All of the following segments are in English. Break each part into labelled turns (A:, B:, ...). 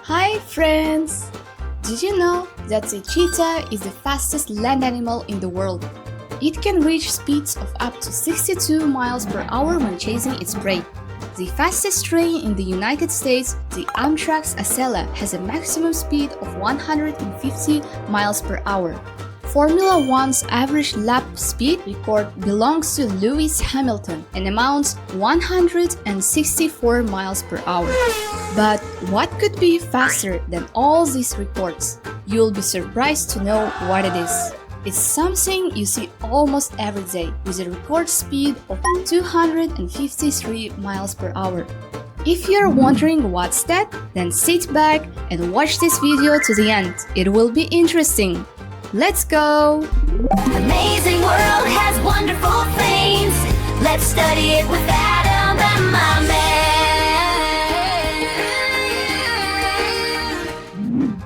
A: Hi friends! Did you know that the cheetah is the fastest land animal in the world? It can reach speeds of up to 62 miles per hour when chasing its prey. The fastest train in the United States, the Amtrak's Acela, has a maximum speed of 150 miles per hour. Formula One's average lap speed record belongs to Lewis Hamilton and amounts 164 miles per hour. But what could be faster than all these records? You'll be surprised to know what it is. It's something you see almost every day with a record speed of 253 miles per hour. If you're wondering what's that, then sit back and watch this video to the end. It will be interesting. Let's go!
B: Amazing world has wonderful things. Let's study it with Adam and my man.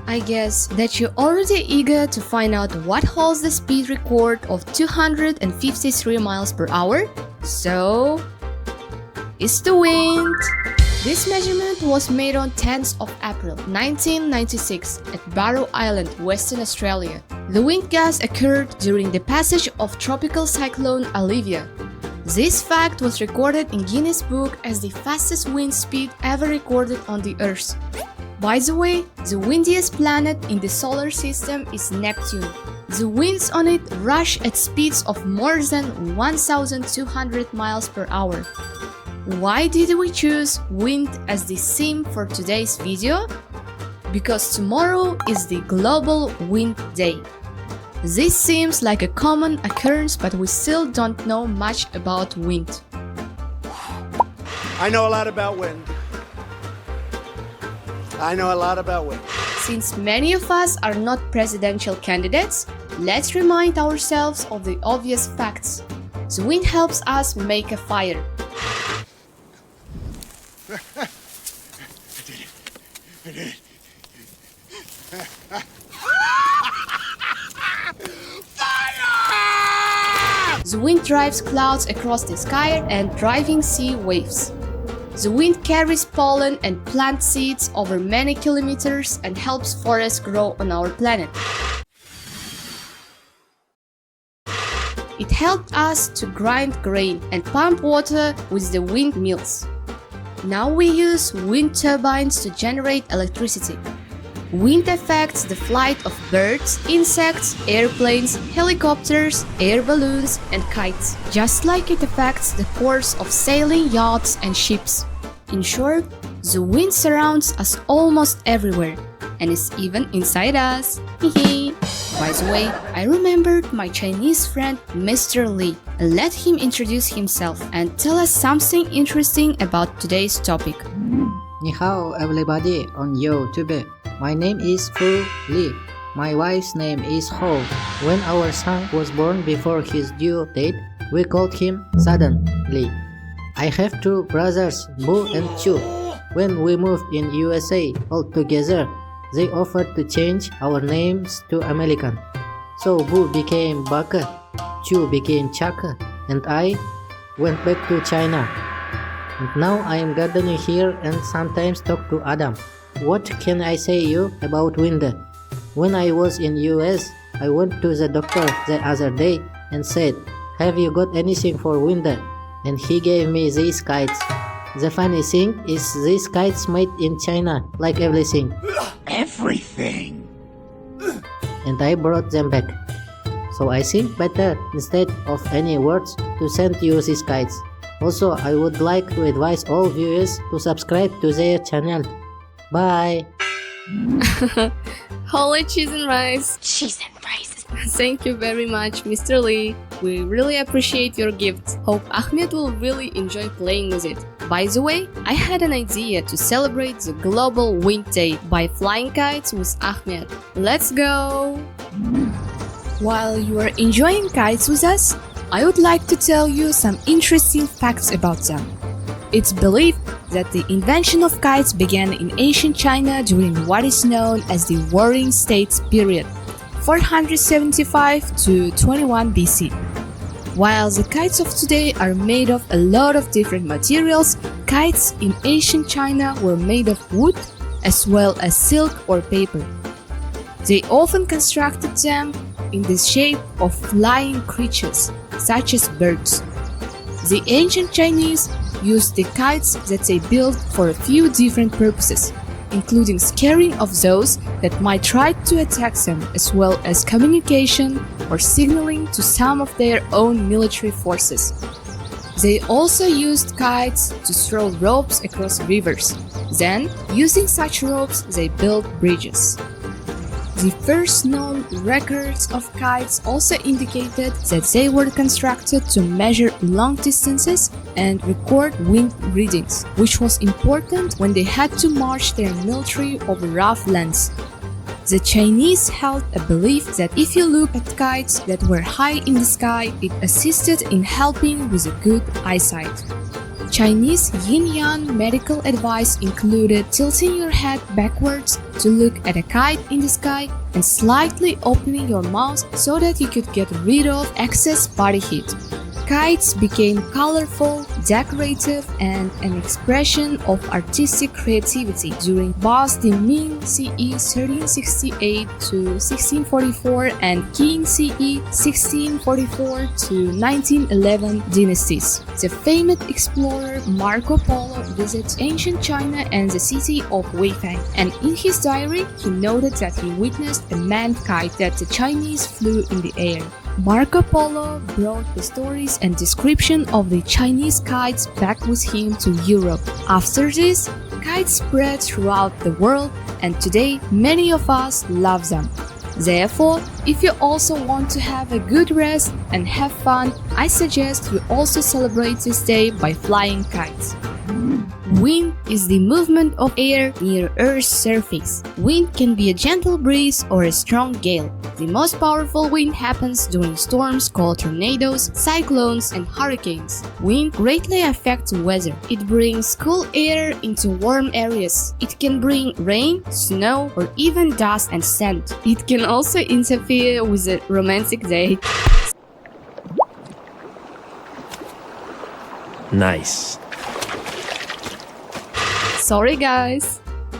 A: I guess that you're already eager to find out what holds the speed record of 253 miles per hour. So, it's the wind! This measurement was made on 10th of April 1996 at Barrow Island, Western Australia. The wind gust occurred during the passage of tropical cyclone Olivia. This fact was recorded in Guinness Book as the fastest wind speed ever recorded on the Earth. By the way, the windiest planet in the solar system is Neptune. The winds on it rush at speeds of more than 1,200 miles per hour. Why did we choose wind as the theme for today's video? Because tomorrow is the Global Wind Day. This seems like a common occurrence, but we still don't know much about wind.
C: I know a lot about wind.
A: Since many of us are not presidential candidates, let's remind ourselves of the obvious facts. The wind helps us make a fire.
C: I did it.
A: The wind drives clouds across the sky and driving sea waves. The wind carries pollen and plant seeds over many kilometers and helps forests grow on our planet. It helped us to grind grain and pump water with the windmills. Now we use wind turbines to generate electricity. Wind affects the flight of birds, insects, airplanes, helicopters, air balloons, and kites, just like it affects the course of sailing yachts and ships. In short, the wind surrounds us almost everywhere, and is even inside us. By the way, I remembered my Chinese friend Mr. Lee. Let him introduce himself and tell us something interesting about today's topic.
D: Ni hao everybody on YouTube. My name is Fu Li. My wife's name is Ho. When our son was born before his due date, we called him suddenly. I have two brothers, Bu and Chu. When we moved in USA all together, they offered to change our names to American. So Bu became Baka, Chu became Chaka, and I went back to China. And now I am gardening here and sometimes talk to Adam. What can I say you about wind? When I was in US, I went to the doctor the other day and said, "Have you got anything for wind?" And he gave me these kites. The funny thing is these kites made in China, like everything.
C: Everything.
D: And I brought them back. So I think better instead of any words to send you these kites. Also, I would like to advise all viewers to subscribe to their channel. Bye!
A: Holy cheese and rice!
B: Cheese and rice.
A: Thank you very much, Mr. Lee. We really appreciate your gift. Hope Ahmed will really enjoy playing with it. By the way, I had an idea to celebrate the Global Wind Day by flying kites with Ahmed. Let's go! While you are enjoying kites with us, I would like to tell you some interesting facts about them. It's believed that the invention of kites began in ancient China during what is known as the Warring States period, 475 to 21 BC. While the kites of today are made of a lot of different materials, kites in ancient China were made of wood, as well as silk or paper. They often constructed them in the shape of flying creatures, such as birds. The ancient Chinese used the kites that they built for a few different purposes, including scaring of those that might try to attack them, as well as communication or signaling to some of their own military forces. They also used kites to throw ropes across rivers. Then, using such ropes, they built bridges. The first known records of kites also indicated that they were constructed to measure long distances and record wind readings, which was important when they had to march their military over rough lands. The Chinese held a belief that if you look at kites that were high in the sky, it assisted in helping with a good eyesight. Chinese yin-yang medical advice included tilting your head backwards to look at a kite in the sky and slightly opening your mouth so that you could get rid of excess body heat. Kites became colorful, decorative, and an expression of artistic creativity during both the Ming CE 1368 to 1644 and Qing CE 1644 to 1911 dynasties. The famed explorer Marco Polo visited ancient China and the city of Weifang, and in his diary he noted that he witnessed a manned kite that the Chinese flew in the air. Marco Polo brought the stories and description of the Chinese kites back with him to Europe. After this, kites spread throughout the world, and today many of us love them. Therefore, if you also want to have a good rest and have fun, I suggest you also celebrate this day by flying kites. Wind is the movement of air near Earth's surface. Wind can be a gentle breeze or a strong gale. The most powerful wind happens during storms called tornadoes, cyclones, and hurricanes. Wind greatly affects weather. It brings cool air into warm areas. It can bring rain, snow, or even dust and sand. It can also interfere with a romantic date.
E: Nice.
A: Sorry guys!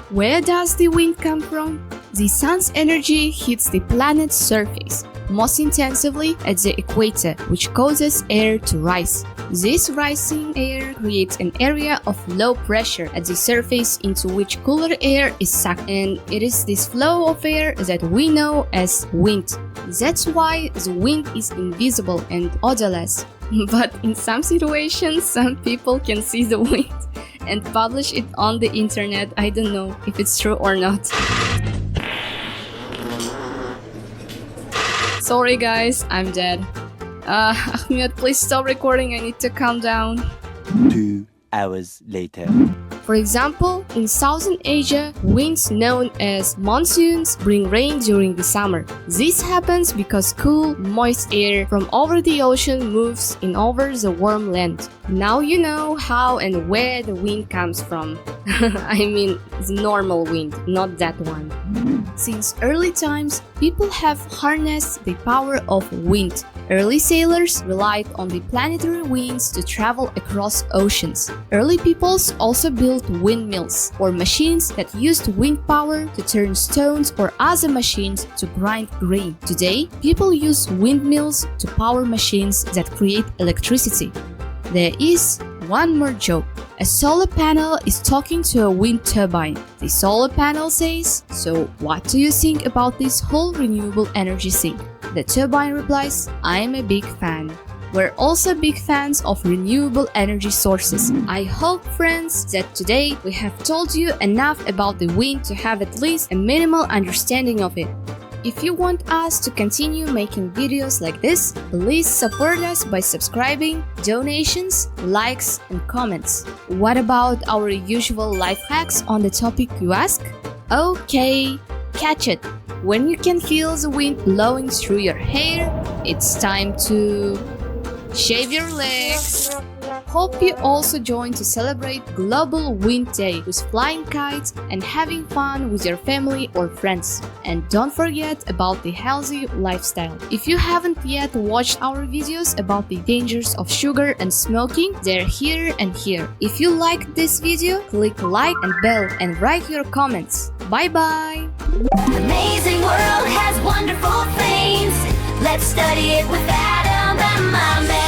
A: Where does the wind come from? The sun's energy hits the planet's surface, most intensively at the equator, which causes air to rise. This rising air creates an area of low pressure at the surface into which cooler air is sucked, and it is this flow of air that we know as wind. That's why the wind is invisible and odorless. But in some situations, some people can see the wind and publish it on the internet. I don't know if it's true or not. Sorry guys, I'm dead. Ahmed, please stop recording, I need to calm down.
C: 2 hours later.
A: For example, in Southern Asia, winds known as monsoons bring rain during the summer. This happens because cool, moist air from over the ocean moves in over the warm land. Now you know how and where the wind comes from. I mean, the normal wind, not that one. Since early times, people have harnessed the power of wind. Early sailors relied on the planetary winds to travel across oceans. Early peoples also built windmills, or machines that used wind power to turn stones or other machines to grind grain. Today, people use windmills to power machines that create electricity. There is one more joke. A solar panel is talking to a wind turbine. The solar panel says, "So what do you think about this whole renewable energy thing?" The turbine replies, "I'm a big fan." We're also big fans of renewable energy sources. I hope, friends, that today we have told you enough about the wind to have at least a minimal understanding of it. If you want us to continue making videos like this, please support us by subscribing, donations, likes, and comments. What about our usual life hacks on the topic you ask? Okay, catch it! When you can feel the wind blowing through your hair, it's time to shave your legs. Hope you also join to celebrate Global Wind Day with flying kites and having fun with your family or friends. And don't forget about the healthy lifestyle. If you haven't yet watched our videos about the dangers of sugar and smoking, they're here and here. If you liked this video, click like and bell and write your comments. Bye bye!
B: Amazing world has wonderful things. Let's study it with Adam and Mama.